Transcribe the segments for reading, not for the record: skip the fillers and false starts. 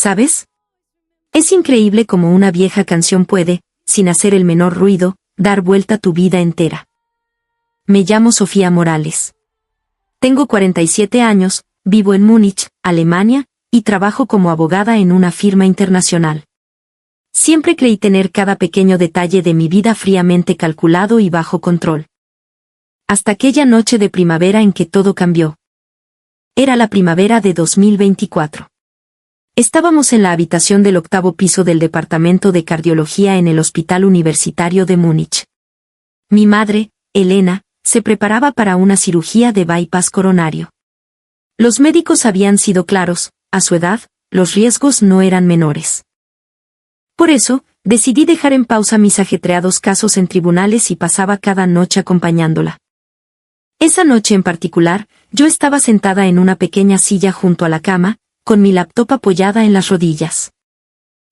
¿Sabes? Es increíble cómo una vieja canción puede, sin hacer el menor ruido, dar vuelta a tu vida entera. Me llamo Sofía Morales. Tengo 47 años, vivo en Múnich, Alemania, y trabajo como abogada en una firma internacional. Siempre creí tener cada pequeño detalle de mi vida fríamente calculado y bajo control. Hasta aquella noche de primavera en que todo cambió. Era la primavera de 2024. Estábamos en la habitación del 8º piso del departamento de cardiología en el Hospital Universitario de Múnich. Mi madre, Elena, se preparaba para una cirugía de bypass coronario. Los médicos habían sido claros, a su edad, los riesgos no eran menores. Por eso, decidí dejar en pausa mis ajetreados casos en tribunales y pasaba cada noche acompañándola. Esa noche en particular, yo estaba sentada en una pequeña silla junto a la cama, con mi laptop apoyada en las rodillas.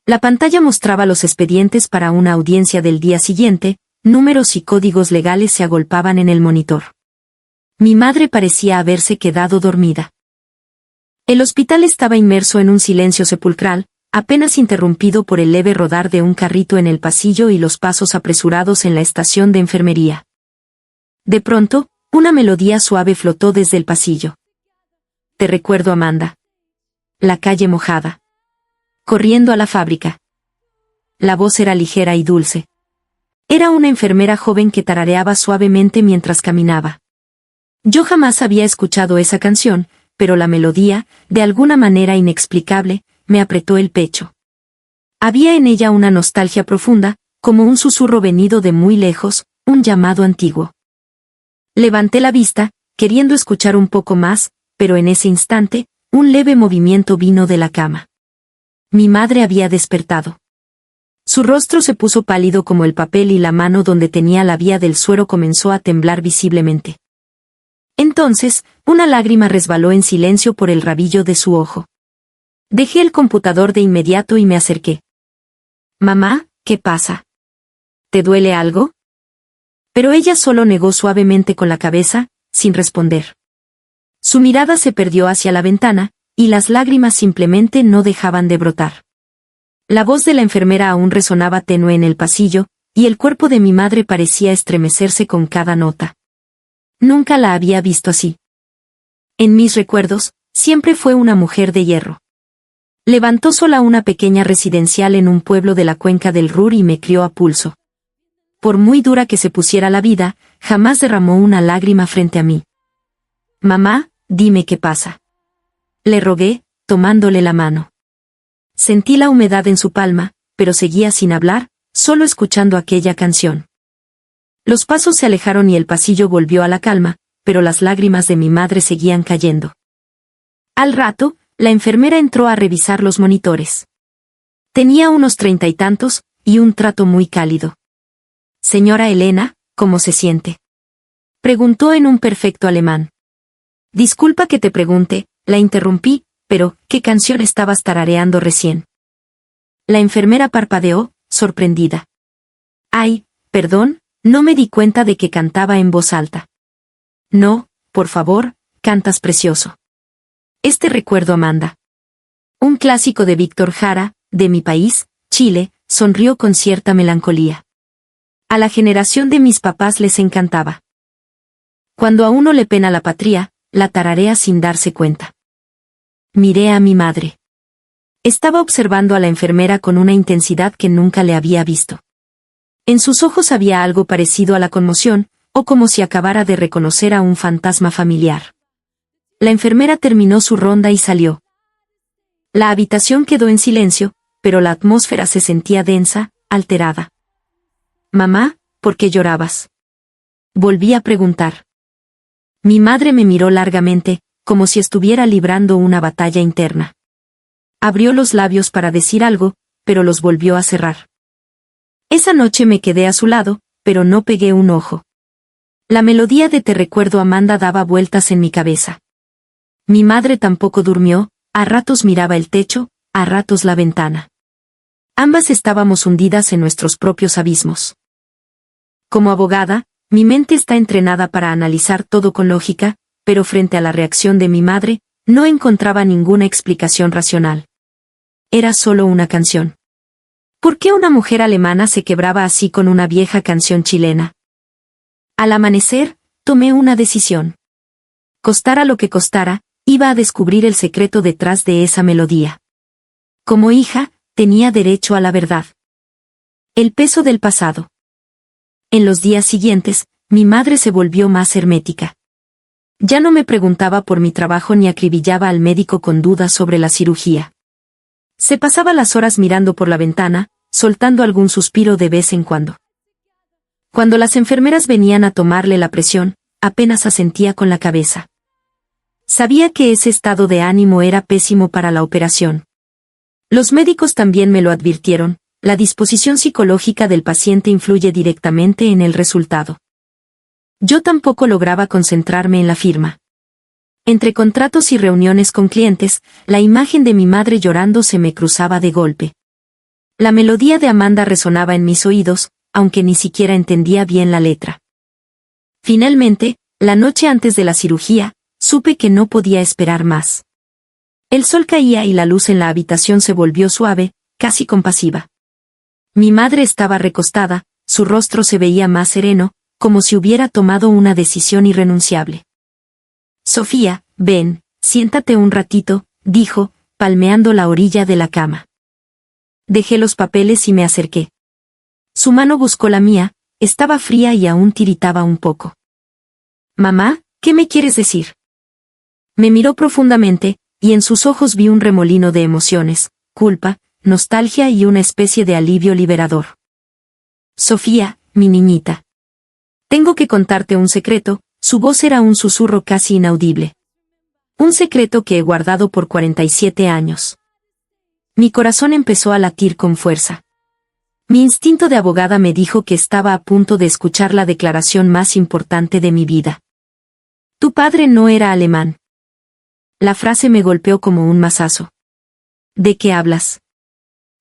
La pantalla mostraba los expedientes para una audiencia del día siguiente, números y códigos legales se agolpaban en el monitor. Mi madre parecía haberse quedado dormida. El hospital estaba inmerso en un silencio sepulcral, apenas interrumpido por el leve rodar de un carrito en el pasillo y los pasos apresurados en la estación de enfermería. De pronto, una melodía suave flotó desde el pasillo. Te recuerdo, Amanda. La calle mojada. Corriendo a la fábrica. La voz era ligera y dulce. Era una enfermera joven que tarareaba suavemente mientras caminaba. Yo jamás había escuchado esa canción, pero la melodía, de alguna manera inexplicable, me apretó el pecho. Había en ella una nostalgia profunda, como un susurro venido de muy lejos, un llamado antiguo. Levanté la vista, queriendo escuchar un poco más, pero en ese instante, un leve movimiento vino de la cama. Mi madre había despertado. Su rostro se puso pálido como el papel y la mano donde tenía la vía del suero comenzó a temblar visiblemente. Entonces, una lágrima resbaló en silencio por el rabillo de su ojo. Dejé el computador de inmediato y me acerqué. Mamá, ¿qué pasa? ¿Te duele algo? Pero ella solo negó suavemente con la cabeza, sin responder. Su mirada se perdió hacia la ventana, y las lágrimas simplemente no dejaban de brotar. La voz de la enfermera aún resonaba tenue en el pasillo, y el cuerpo de mi madre parecía estremecerse con cada nota. Nunca la había visto así. En mis recuerdos, siempre fue una mujer de hierro. Levantó sola una pequeña residencial en un pueblo de la cuenca del Ruhr y me crió a pulso. Por muy dura que se pusiera la vida, jamás derramó una lágrima frente a mí. Mamá, dime qué pasa. Le rogué, tomándole la mano. Sentí la humedad en su palma, pero seguía sin hablar, solo escuchando aquella canción. Los pasos se alejaron y el pasillo volvió a la calma, pero las lágrimas de mi madre seguían cayendo. Al rato, la enfermera entró a revisar los monitores. Tenía unos 30 y tantos, y un trato muy cálido. Señora Elena, ¿cómo se siente? Preguntó en un perfecto alemán. Disculpa que te pregunte, la interrumpí, pero, ¿qué canción estabas tarareando recién? La enfermera parpadeó, sorprendida. Ay, perdón, no me di cuenta de que cantaba en voz alta. No, por favor, cantas precioso. Este recuerdo, Amanda. Un clásico de Víctor Jara, de mi país, Chile, sonrió con cierta melancolía. A la generación de mis papás les encantaba. Cuando a uno le pena la patria, la tararea sin darse cuenta. Miré a mi madre. Estaba observando a la enfermera con una intensidad que nunca le había visto. En sus ojos había algo parecido a la conmoción, o como si acabara de reconocer a un fantasma familiar. La enfermera terminó su ronda y salió. La habitación quedó en silencio, pero la atmósfera se sentía densa, alterada. Mamá, ¿por qué llorabas? Volví a preguntar. Mi madre me miró largamente, como si estuviera librando una batalla interna. Abrió los labios para decir algo, pero los volvió a cerrar. Esa noche me quedé a su lado, pero no pegué un ojo. La melodía de Te recuerdo, Amanda daba vueltas en mi cabeza. Mi madre tampoco durmió, a ratos miraba el techo, a ratos la ventana. Ambas estábamos hundidas en nuestros propios abismos. Como abogada, mi mente está entrenada para analizar todo con lógica, pero frente a la reacción de mi madre, no encontraba ninguna explicación racional. era solo una canción. ¿Por qué una mujer alemana se quebraba así con una vieja canción chilena? Al amanecer, tomé una decisión. Costara lo que costara, iba a descubrir el secreto detrás de esa melodía. Como hija, tenía derecho a la verdad. El peso del pasado. En los días siguientes, mi madre se volvió más hermética. Ya no me preguntaba por mi trabajo ni acribillaba al médico con dudas sobre la cirugía. Se pasaba las horas mirando por la ventana, soltando algún suspiro de vez en cuando. Cuando las enfermeras venían a tomarle la presión, apenas asentía con la cabeza. Sabía que ese estado de ánimo era pésimo para la operación. Los médicos también me lo advirtieron, la disposición psicológica del paciente influye directamente en el resultado. Yo tampoco lograba concentrarme en la firma. Entre contratos y reuniones con clientes, la imagen de mi madre llorando se me cruzaba de golpe. La melodía de Amanda resonaba en mis oídos, aunque ni siquiera entendía bien la letra. Finalmente, la noche antes de la cirugía, supe que no podía esperar más. El sol caía y la luz en la habitación se volvió suave, casi compasiva. Mi madre estaba recostada, su rostro se veía más sereno, como si hubiera tomado una decisión irrenunciable. Sofía, ven, siéntate un ratito, dijo, palmeando la orilla de la cama. Dejé los papeles y me acerqué. Su mano buscó la mía, estaba fría y aún tiritaba un poco. Mamá, ¿qué me quieres decir? Me miró profundamente, y en sus ojos vi un remolino de emociones, culpa, nostalgia y una especie de alivio liberador. Sofía, mi niñita. Tengo que contarte un secreto, su voz era un susurro casi inaudible. Un secreto que he guardado por 47 años. Mi corazón empezó a latir con fuerza. Mi instinto de abogada me dijo que estaba a punto de escuchar la declaración más importante de mi vida. Tu padre no era alemán. La frase me golpeó como un mazazo. ¿De qué hablas?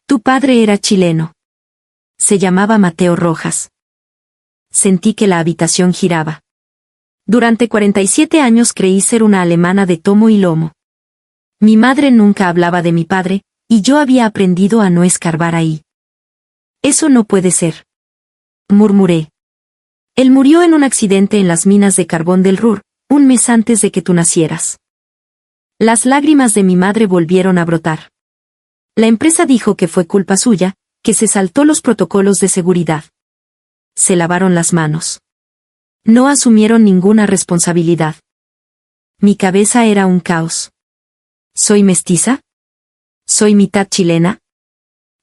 Tu padre era chileno. Se llamaba Mateo Rojas. Sentí que la habitación giraba. Durante 47 años creí ser una alemana de tomo y lomo. Mi madre nunca hablaba de mi padre, y yo había aprendido a no escarbar ahí. Eso no puede ser. Murmuré. Él murió en un accidente en las minas de carbón del Ruhr, un mes antes de que tú nacieras. Las lágrimas de mi madre volvieron a brotar. La empresa dijo que fue culpa suya, que se saltó los protocolos de seguridad. Se lavaron las manos. No asumieron ninguna responsabilidad. Mi cabeza era un caos. ¿Soy mestiza? ¿Soy mitad chilena?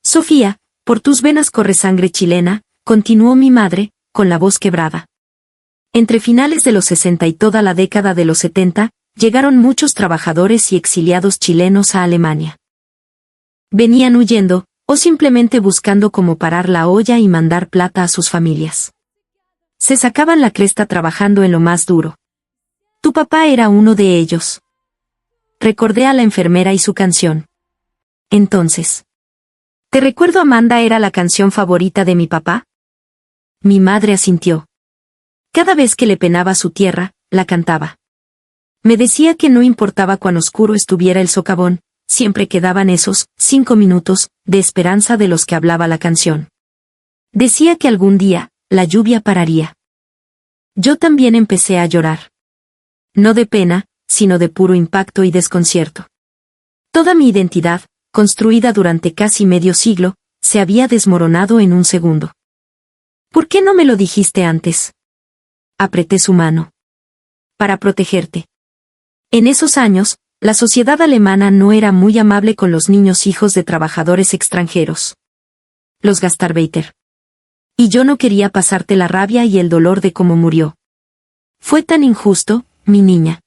Sofía, por tus venas corre sangre chilena, continuó mi madre, con la voz quebrada. Entre finales de los 60 y toda la década de los 70, llegaron muchos trabajadores y exiliados chilenos a Alemania. Venían huyendo, o simplemente buscando cómo parar la olla y mandar plata a sus familias. Se sacaban la cresta trabajando en lo más duro. Tu papá era uno de ellos. Recordé a la enfermera y su canción. Entonces, ¿te recuerdo Amanda era la canción favorita de mi papá? Mi madre asintió. Cada vez que le penaba su tierra, la cantaba. Me decía que no importaba cuán oscuro estuviera el socavón, siempre quedaban esos 5 minutos de esperanza de los que hablaba la canción. Decía que algún día, la lluvia pararía. Yo también empecé a llorar. No de pena, sino de puro impacto y desconcierto. Toda mi identidad, construida durante casi medio siglo, se había desmoronado en un segundo. ¿Por qué no me lo dijiste antes? Apreté su mano. Para protegerte. En esos años, la sociedad alemana no era muy amable con los niños hijos de trabajadores extranjeros. Los Gastarbeiter. Y yo no quería pasarte la rabia y el dolor de cómo murió. Fue tan injusto, mi niña.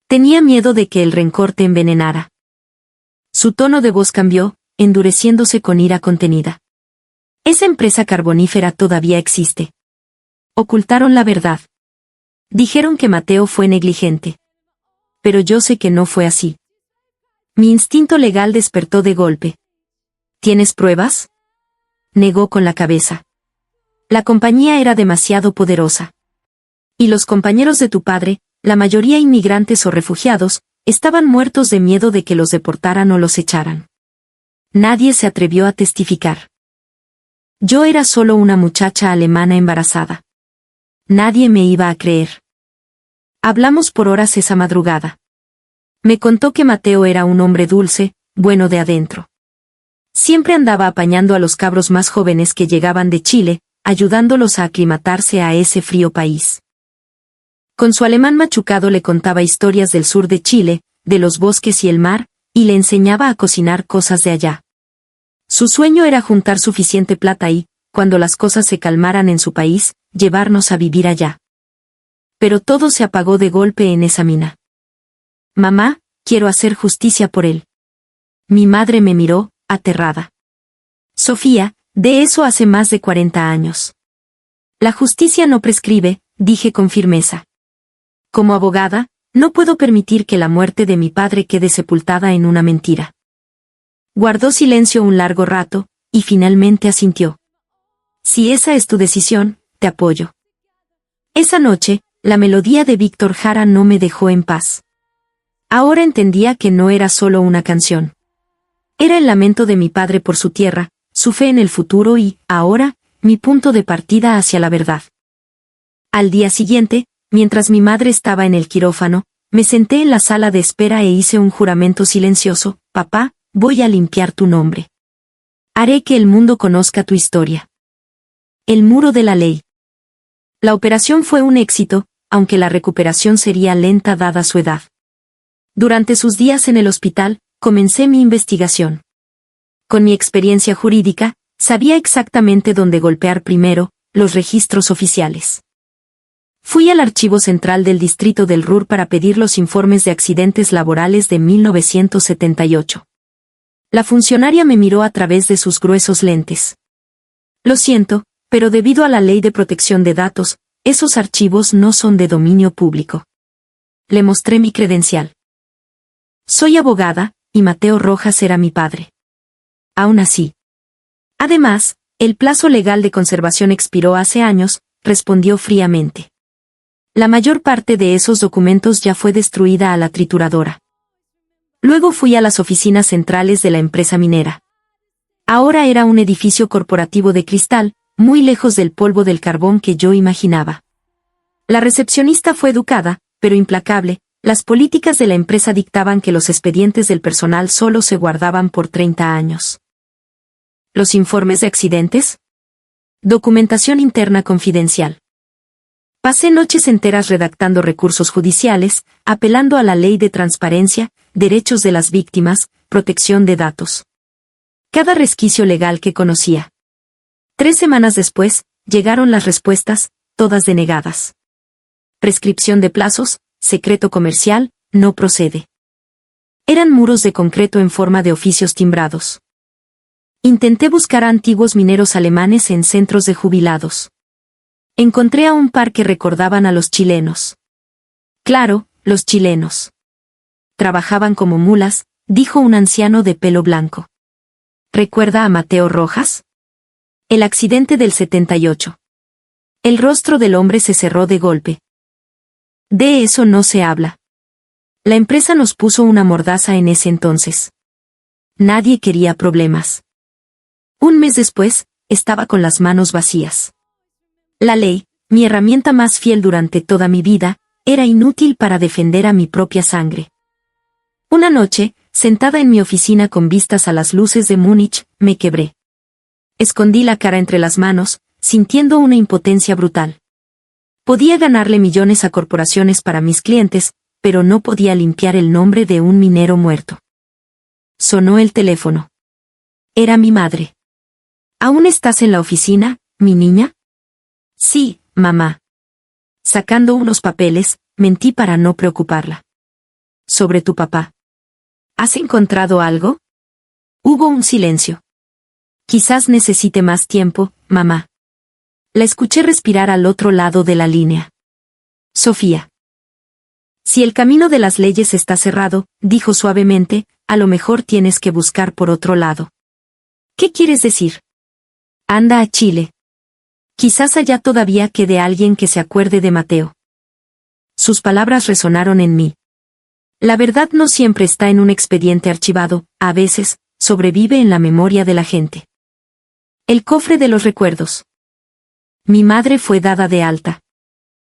Tenía miedo de que el rencor te envenenara. Su tono de voz cambió, endureciéndose con ira contenida. Esa empresa carbonífera todavía existe. Ocultaron la verdad. Dijeron que Mateo fue negligente. Pero yo sé que no fue así. Mi instinto legal despertó de golpe. ¿Tienes pruebas? Negó con la cabeza. La compañía era demasiado poderosa. Y los compañeros de tu padre, la mayoría inmigrantes o refugiados, estaban muertos de miedo de que los deportaran o los echaran. Nadie se atrevió a testificar. Yo era solo una muchacha alemana embarazada. Nadie me iba a creer. Hablamos por horas esa madrugada. Me contó que Mateo era un hombre dulce, bueno de adentro. Siempre andaba apañando a los cabros más jóvenes que llegaban de Chile, ayudándolos a aclimatarse a ese frío país. Con su alemán machucado le contaba historias del sur de Chile, de los bosques y el mar, y le enseñaba a cocinar cosas de allá. Su sueño era juntar suficiente plata y, cuando las cosas se calmaran en su país, llevarnos a vivir allá. Pero todo se apagó de golpe en esa mina. Mamá, quiero hacer justicia por él. Mi madre me miró, aterrada. Sofía, de eso hace más de 40 años. La justicia no prescribe, dije con firmeza. Como abogada, no puedo permitir que la muerte de mi padre quede sepultada en una mentira. Guardó silencio un largo rato, y finalmente asintió. Si esa es tu decisión, te apoyo. Esa noche, la melodía de Víctor Jara no me dejó en paz. Ahora entendía que no era solo una canción. Era el lamento de mi padre por su tierra, su fe en el futuro y, ahora, mi punto de partida hacia la verdad. Al día siguiente, mientras mi madre estaba en el quirófano, me senté en la sala de espera e hice un juramento silencioso: papá, voy a limpiar tu nombre. Haré que el mundo conozca tu historia. El muro de la ley. La operación fue un éxito, aunque la recuperación sería lenta dada su edad. Durante sus días en el hospital, comencé mi investigación. Con mi experiencia jurídica, sabía exactamente dónde golpear primero: los registros oficiales. Fui al Archivo Central del Distrito del Ruhr para pedir los informes de accidentes laborales de 1978. La funcionaria me miró a través de sus gruesos lentes. Lo siento, pero debido a la Ley de Protección de Datos, esos archivos no son de dominio público. Le mostré mi credencial. Soy abogada, y Mateo Rojas era mi padre. Aún así. Además, el plazo legal de conservación expiró hace años, respondió fríamente. La mayor parte de esos documentos ya fue destruida a la trituradora. Luego fui a las oficinas centrales de la empresa minera. Ahora era un edificio corporativo de cristal, muy lejos del polvo del carbón que yo imaginaba. La recepcionista fue educada, pero implacable. Las políticas de la empresa dictaban que los expedientes del personal solo se guardaban por 30 años. ¿Los informes de accidentes? Documentación interna confidencial. Pasé noches enteras redactando recursos judiciales, apelando a la ley de transparencia, derechos de las víctimas, protección de datos. Cada resquicio legal que conocía. 3 semanas después, llegaron las respuestas, todas denegadas. Prescripción de plazos, secreto comercial, no procede. Eran muros de concreto en forma de oficios timbrados. Intenté buscar a antiguos mineros alemanes en centros de jubilados. Encontré a un par que recordaban a los chilenos. Claro, los chilenos. Trabajaban como mulas, dijo un anciano de pelo blanco. ¿Recuerda a Mateo Rojas? El accidente del 78. El rostro del hombre se cerró de golpe. De eso no se habla. La empresa nos puso una mordaza en ese entonces. Nadie quería problemas. Un mes después, estaba con las manos vacías. La ley, mi herramienta más fiel durante toda mi vida, era inútil para defender a mi propia sangre. Una noche, sentada en mi oficina con vistas a las luces de Múnich, me quebré. Escondí la cara entre las manos, sintiendo una impotencia brutal. Podía ganarle millones a corporaciones para mis clientes, pero no podía limpiar el nombre de un minero muerto. Sonó el teléfono. Era mi madre. ¿Aún estás en la oficina, mi niña? Sí, mamá. Sacando unos papeles, mentí para no preocuparla. ¿Sobre tu papá? ¿Has encontrado algo? Hubo un silencio. Quizás necesite más tiempo, mamá. La escuché respirar al otro lado de la línea. Sofía. Si el camino de las leyes está cerrado, dijo suavemente, a lo mejor tienes que buscar por otro lado. ¿Qué quieres decir? Anda a Chile. Quizás allá todavía quede alguien que se acuerde de Mateo. Sus palabras resonaron en mí. La verdad no siempre está en un expediente archivado, a veces, sobrevive en la memoria de la gente. El cofre de los recuerdos. Mi madre fue dada de alta.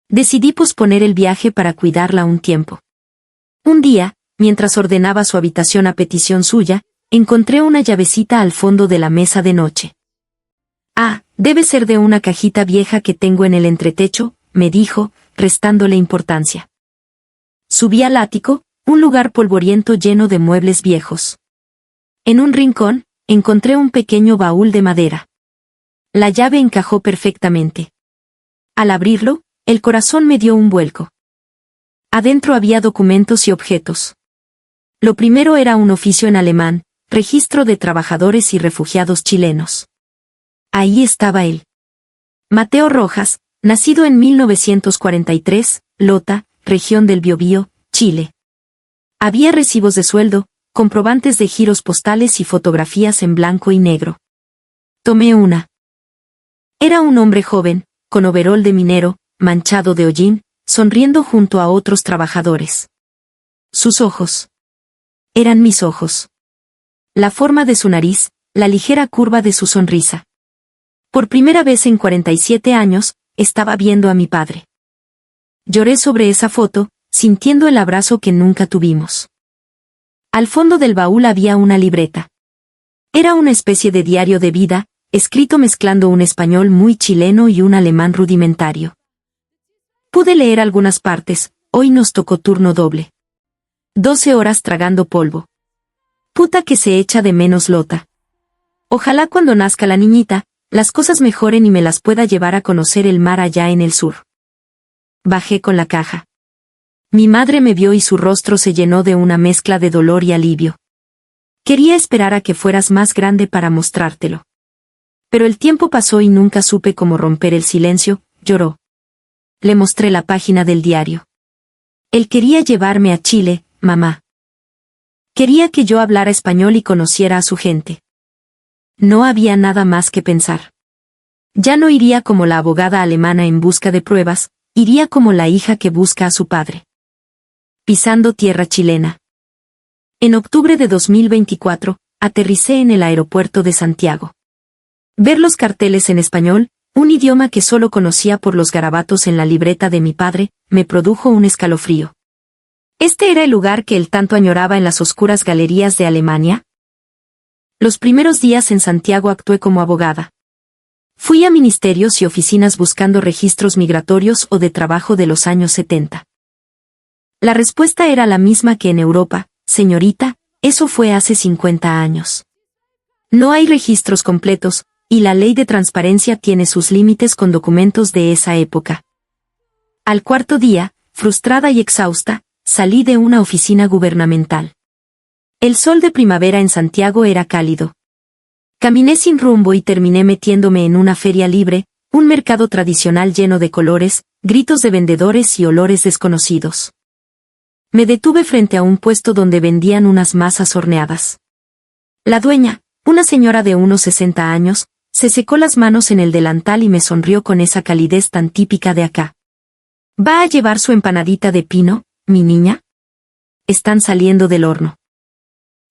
Decidí posponer el viaje para cuidarla un tiempo. Un día, mientras ordenaba su habitación a petición suya, encontré una llavecita al fondo de la mesa de noche. Ah, debe ser de una cajita vieja que tengo en el entretecho, me dijo, restándole importancia. Subí al ático, un lugar polvoriento lleno de muebles viejos. En un rincón, encontré un pequeño baúl de madera. La llave encajó perfectamente. Al abrirlo, el corazón me dio un vuelco. Adentro había documentos y objetos. Lo primero era un oficio en alemán, registro de trabajadores y refugiados chilenos. Ahí estaba él. Mateo Rojas, nacido en 1943, Lota, región del Biobío, Chile. Había recibos de sueldo, comprobantes de giros postales y fotografías en blanco y negro. Tomé una. Era un hombre joven, con overol de minero, manchado de hollín, sonriendo junto a otros trabajadores. Sus ojos. Eran mis ojos. La forma de su nariz, la ligera curva de su sonrisa. Por primera vez en 47 años, estaba viendo a mi padre. Lloré sobre esa foto, sintiendo el abrazo que nunca tuvimos. Al fondo del baúl había una libreta. Era una especie de diario de vida, escrito mezclando un español muy chileno y un alemán rudimentario. Pude leer algunas partes, hoy nos tocó turno doble. 12 horas tragando polvo. Puta que se echa de menos Lota. Ojalá cuando nazca la niñita, las cosas mejoren y me las pueda llevar a conocer el mar allá en el sur. Bajé con la caja. Mi madre me vio y su rostro se llenó de una mezcla de dolor y alivio. Quería esperar a que fueras más grande para mostrártelo. Pero el tiempo pasó y nunca supe cómo romper el silencio, lloró. Le mostré la página del diario. Él quería llevarme a Chile, mamá. Quería que yo hablara español y conociera a su gente. No había nada más que pensar. Ya no iría como la abogada alemana en busca de pruebas, iría como la hija que busca a su padre. Pisando tierra chilena. En octubre de 2024, aterricé en el aeropuerto de Santiago. Ver los carteles en español, un idioma que solo conocía por los garabatos en la libreta de mi padre, me produjo un escalofrío. ¿Este era el lugar que él tanto añoraba en las oscuras galerías de Alemania? Los primeros días en Santiago actué como abogada. Fui a ministerios y oficinas buscando registros migratorios o de trabajo de los años 70. La respuesta era la misma que en Europa, señorita, eso fue hace 50 años. No hay registros completos, y la ley de transparencia tiene sus límites con documentos de esa época. Al cuarto día, frustrada y exhausta, salí de una oficina gubernamental. El sol de primavera en Santiago era cálido. Caminé sin rumbo y terminé metiéndome en una feria libre, un mercado tradicional lleno de colores, gritos de vendedores y olores desconocidos. Me detuve frente a un puesto donde vendían unas masas horneadas. La dueña, una señora de unos 60 años, se secó las manos en el delantal y me sonrió con esa calidez tan típica de acá. ¿Va a llevar su empanadita de pino, mi niña? Están saliendo del horno.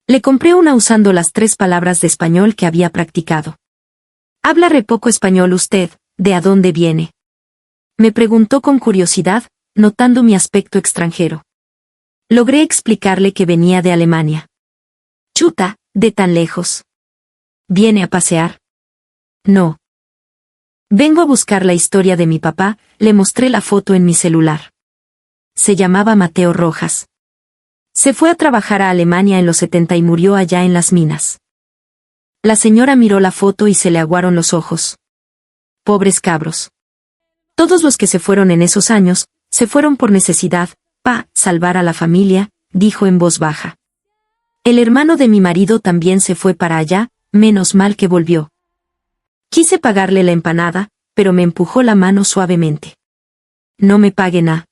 Le compré una usando las 3 palabras de español que había practicado. ¿Habla re poco español usted? ¿De a dónde viene? Me preguntó con curiosidad, notando mi aspecto extranjero. Logré explicarle que venía de Alemania. Chuta, de tan lejos. ¿Viene a pasear? No. Vengo a buscar la historia de mi papá, le mostré la foto en mi celular. Se llamaba Mateo Rojas. Se fue a trabajar a Alemania en los 70 y murió allá en las minas. La señora miró la foto y se le aguaron los ojos. Pobres cabros. Todos los que se fueron en esos años, se fueron por necesidad, salvar a la familia, dijo en voz baja. El hermano de mi marido también se fue para allá, menos mal que volvió. Quise pagarle la empanada, pero me empujó la mano suavemente. No me pague nada.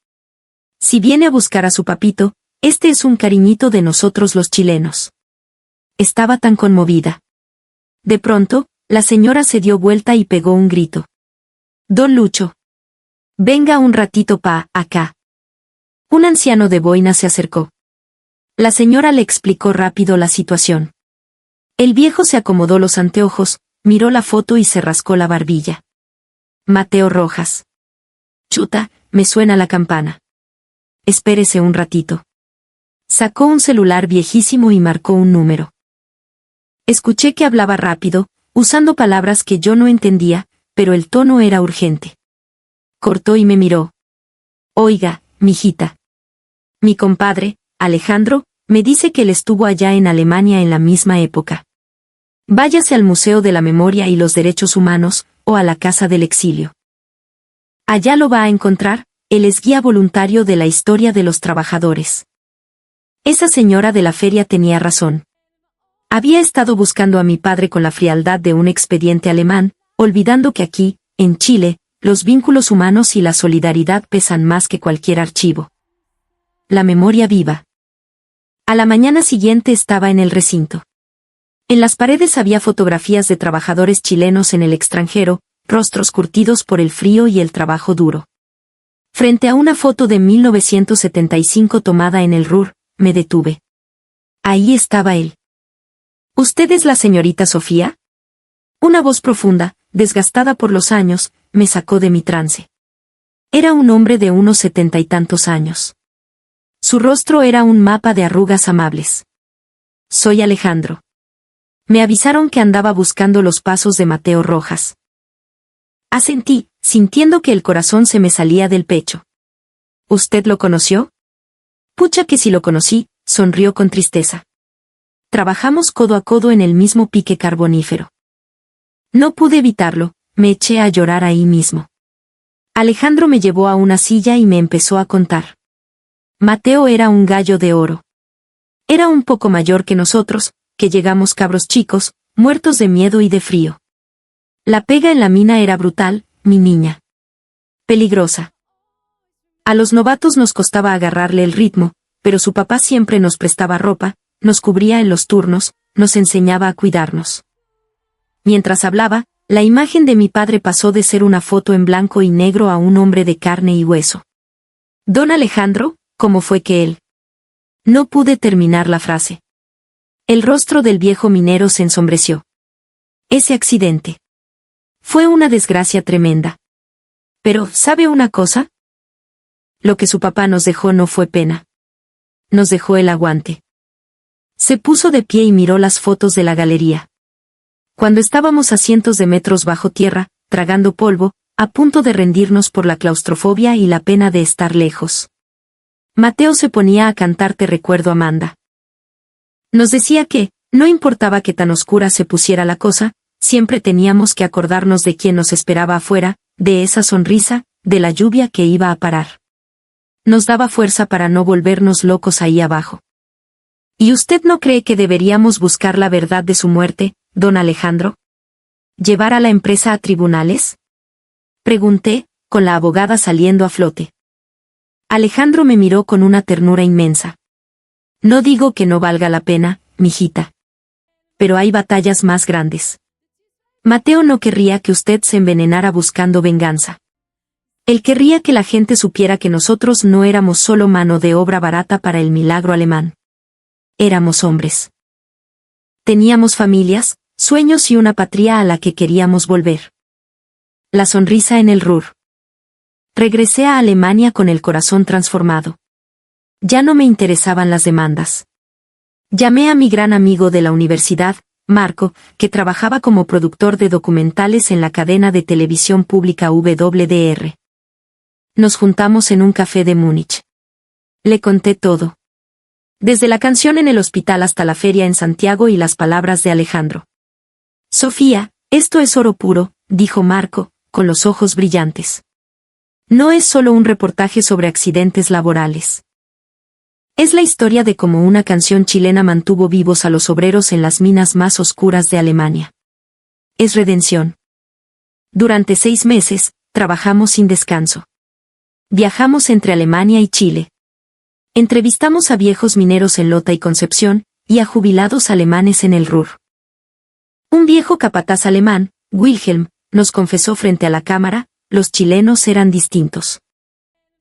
Si viene a buscar a su papito, este es un cariñito de nosotros los chilenos. Estaba tan conmovida. De pronto, la señora se dio vuelta y pegó un grito. Don Lucho. Venga un ratito acá. Un anciano de boina se acercó. La señora le explicó rápido la situación. El viejo se acomodó los anteojos, miró la foto y se rascó la barbilla. Mateo Rojas. Chuta, me suena la campana. Espérese un ratito. Sacó un celular viejísimo y marcó un número. Escuché que hablaba rápido, usando palabras que yo no entendía, pero el tono era urgente. Cortó y me miró. Oiga, mijita. Mi compadre, Alejandro, me dice que él estuvo allá en Alemania en la misma época. Váyase al Museo de la Memoria y los Derechos Humanos, o a la Casa del Exilio. Allá lo va a encontrar, él es guía voluntario de la historia de los trabajadores. Esa señora de la feria tenía razón. Había estado buscando a mi padre con la frialdad de un expediente alemán, olvidando que aquí, en Chile, los vínculos humanos y la solidaridad pesan más que cualquier archivo. La memoria viva. A la mañana siguiente estaba en el recinto. En las paredes había fotografías de trabajadores chilenos en el extranjero, rostros curtidos por el frío y el trabajo duro. Frente a una foto de 1975 tomada en el Ruhr, me detuve. Ahí estaba él. ¿Usted es la señorita Sofía? Una voz profunda, desgastada por los años, me sacó de mi trance. Era un hombre de unos 70 y tantos años. Su rostro era un mapa de arrugas amables. Soy Alejandro. Me avisaron que andaba buscando los pasos de Mateo Rojas. Asentí, sintiendo que el corazón se me salía del pecho. ¿Usted lo conoció? Pucha que si lo conocí, sonrió con tristeza. Trabajamos codo a codo en el mismo pique carbonífero. No pude evitarlo, me eché a llorar ahí mismo. Alejandro me llevó a una silla y me empezó a contar. Mateo era un gallo de oro. Era un poco mayor que nosotros, que llegamos cabros chicos, muertos de miedo y de frío. La pega en la mina era brutal, mi niña. Peligrosa. A los novatos nos costaba agarrarle el ritmo, pero su papá siempre nos prestaba ropa, nos cubría en los turnos, nos enseñaba a cuidarnos. Mientras hablaba, la imagen de mi padre pasó de ser una foto en blanco y negro a un hombre de carne y hueso. Don Alejandro, ¿cómo fue que él? No pude terminar la frase. El rostro del viejo minero se ensombreció. Ese accidente. Fue una desgracia tremenda. Pero, ¿sabe una cosa? Lo que su papá nos dejó no fue pena. Nos dejó el aguante. Se puso de pie y miró las fotos de la galería. Cuando estábamos a cientos de metros bajo tierra, tragando polvo, a punto de rendirnos por la claustrofobia y la pena de estar lejos. Mateo se ponía a cantar Te recuerdo Amanda. Nos decía que, no importaba que tan oscura se pusiera la cosa, siempre teníamos que acordarnos de quién nos esperaba afuera, de esa sonrisa, de la lluvia que iba a parar. Nos daba fuerza para no volvernos locos ahí abajo. ¿Y usted no cree que deberíamos buscar la verdad de su muerte, don Alejandro? ¿Llevar a la empresa a tribunales? Pregunté, con la abogada saliendo a flote. Alejandro me miró con una ternura inmensa. No digo que no valga la pena, mijita. Pero hay batallas más grandes. Mateo no querría que usted se envenenara buscando venganza. Él querría que la gente supiera que nosotros no éramos solo mano de obra barata para el milagro alemán. Éramos hombres. Teníamos familias, sueños y una patria a la que queríamos volver. La sonrisa en el Ruhr. Regresé a Alemania con el corazón transformado. Ya no me interesaban las demandas. Llamé a mi gran amigo de la universidad, Marco, que trabajaba como productor de documentales en la cadena de televisión pública WDR. Nos juntamos en un café de Múnich. Le conté todo. Desde la canción en el hospital hasta la feria en Santiago y las palabras de Alejandro. Sofía, esto es oro puro, dijo Marco, con los ojos brillantes. No es solo un reportaje sobre accidentes laborales. Es la historia de cómo una canción chilena mantuvo vivos a los obreros en las minas más oscuras de Alemania. Es redención. Durante 6 meses, trabajamos sin descanso. Viajamos entre Alemania y Chile. Entrevistamos a viejos mineros en Lota y Concepción, y a jubilados alemanes en el Ruhr. Un viejo capataz alemán, Wilhelm, nos confesó frente a la cámara, los chilenos eran distintos.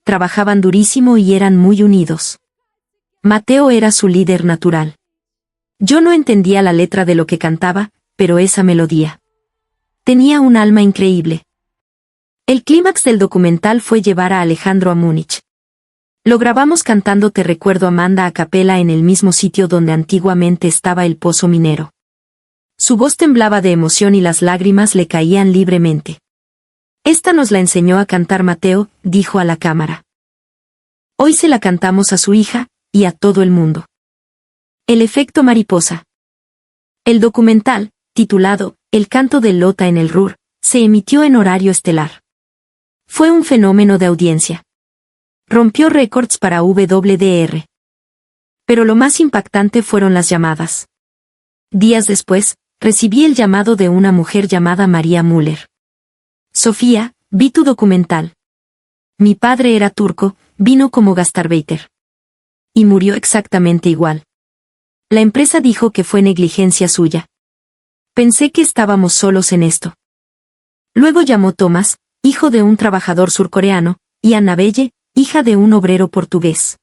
Trabajaban durísimo y eran muy unidos. Mateo era su líder natural. Yo no entendía la letra de lo que cantaba, pero esa melodía tenía un alma increíble. El clímax del documental fue llevar a Alejandro a Múnich. Lo grabamos cantando Te recuerdo Amanda a capela en el mismo sitio donde antiguamente estaba el pozo minero. Su voz temblaba de emoción y las lágrimas le caían libremente. Esta nos la enseñó a cantar Mateo, dijo a la cámara. Hoy se la cantamos a su hija, y a todo el mundo. El efecto mariposa. El documental, titulado El canto del Lota en el Ruhr, se emitió en horario estelar. Fue un fenómeno de audiencia. Rompió récords para WDR. Pero lo más impactante fueron las llamadas. Días después, recibí el llamado de una mujer llamada María Müller. Sofía, vi tu documental. Mi padre era turco, vino como gastarbeiter. Y murió exactamente igual. La empresa dijo que fue negligencia suya. Pensé que estábamos solos en esto. Luego llamó Thomas, hijo de un trabajador surcoreano, y Annabelle, hija de un obrero portugués.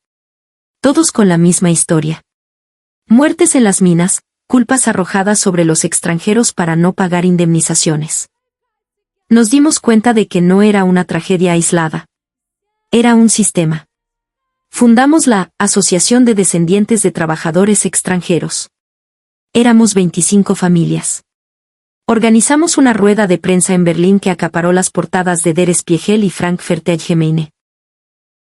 Todos con la misma historia. Muertes en las minas, culpas arrojadas sobre los extranjeros para no pagar indemnizaciones. Nos dimos cuenta de que no era una tragedia aislada. Era un sistema. Fundamos la Asociación de Descendientes de Trabajadores Extranjeros. Éramos 25 familias. Organizamos una rueda de prensa en Berlín que acaparó las portadas de Der Spiegel y Frankfurter Allgemeine.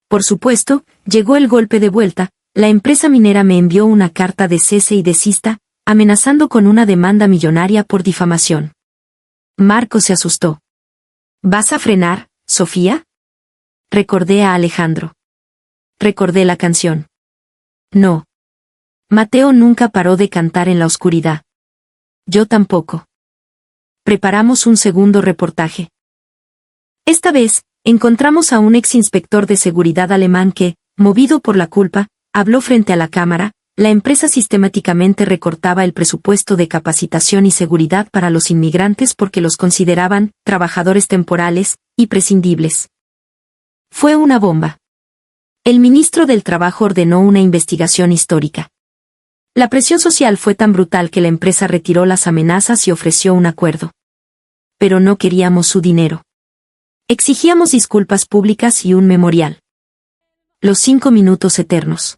Por supuesto, llegó el golpe de vuelta, la empresa minera me envió una carta de cese y desista, amenazando con una demanda millonaria por difamación. Marco se asustó. ¿Vas a frenar, Sofía? Recordé a Alejandro. Recordé la canción. No. Mateo nunca paró de cantar en la oscuridad. Yo tampoco. Preparamos un segundo reportaje. Esta vez, encontramos a un ex inspector de seguridad alemán que, movido por la culpa, habló frente a la cámara. La empresa sistemáticamente recortaba el presupuesto de capacitación y seguridad para los inmigrantes porque los consideraban trabajadores temporales y prescindibles. Fue una bomba. El ministro del Trabajo ordenó una investigación histórica. La presión social fue tan brutal que la empresa retiró las amenazas y ofreció un acuerdo. Pero no queríamos su dinero. Exigíamos disculpas públicas y un memorial. Los 5 minutos eternos.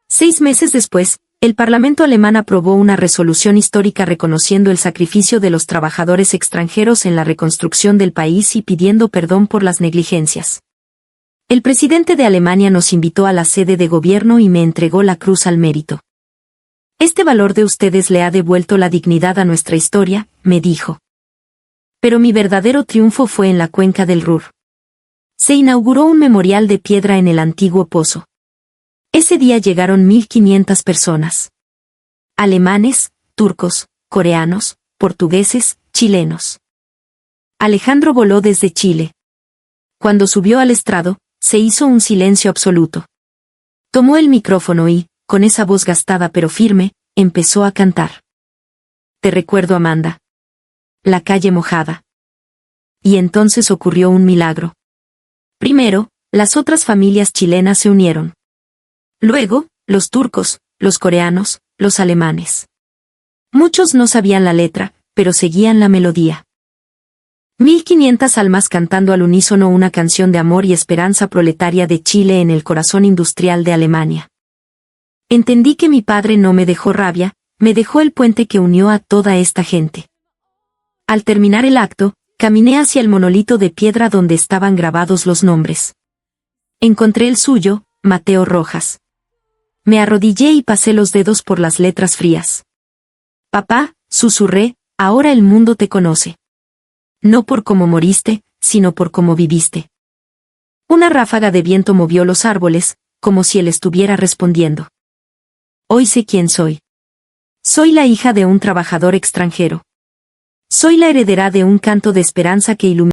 6 meses después, el Parlamento alemán aprobó una resolución histórica reconociendo el sacrificio de los trabajadores extranjeros en la reconstrucción del país y pidiendo perdón por las negligencias. El presidente de Alemania nos invitó a la sede de gobierno y me entregó la Cruz al Mérito. Este valor de ustedes le ha devuelto la dignidad a nuestra historia, me dijo. Pero mi verdadero triunfo fue en la cuenca del Ruhr. Se inauguró un memorial de piedra en el antiguo pozo. Ese día llegaron 1.500 personas. Alemanes, turcos, coreanos, portugueses, chilenos. Alejandro voló desde Chile. Cuando subió al estrado, se hizo un silencio absoluto. Tomó el micrófono y, con esa voz gastada pero firme, empezó a cantar. Te recuerdo, Amanda. La calle mojada. Y entonces ocurrió un milagro. Primero, las otras familias chilenas se unieron. Luego, los turcos, los coreanos, los alemanes. Muchos no sabían la letra, pero seguían la melodía. 1.500 almas cantando al unísono una canción de amor y esperanza proletaria de Chile en el corazón industrial de Alemania. Entendí que mi padre no me dejó rabia, me dejó el puente que unió a toda esta gente. Al terminar el acto, caminé hacia el monolito de piedra donde estaban grabados los nombres. Encontré el suyo, Mateo Rojas. Me arrodillé y pasé los dedos por las letras frías. Papá, susurré, ahora el mundo te conoce. No por cómo moriste, sino por cómo viviste. Una ráfaga de viento movió los árboles, como si él estuviera respondiendo. Hoy sé quién soy. Soy la hija de un trabajador extranjero. Soy la heredera de un canto de esperanza que ilumina